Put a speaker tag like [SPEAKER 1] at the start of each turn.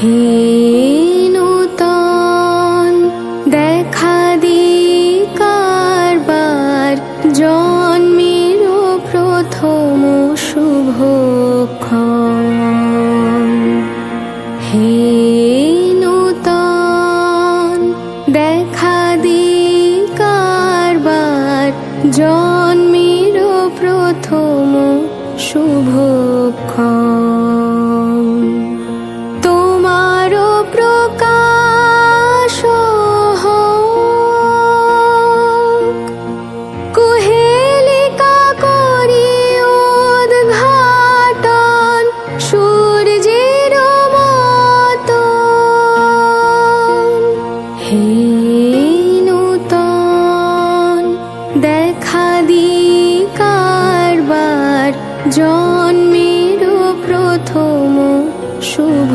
[SPEAKER 1] হে নূতন দেখা দি কারবার জন্মের প্রথম শুভক্ষণ। হে নূতন দেখা দি কারবার জন্মের প্রথম শুভক্ষণ। তোমার প্রকাশ হোক, কুহেলিকা করি উদ্ঘাটন সূর্যের মতন। হে নূতন দেখা দি কারবার জন্মের প্রথম শুভ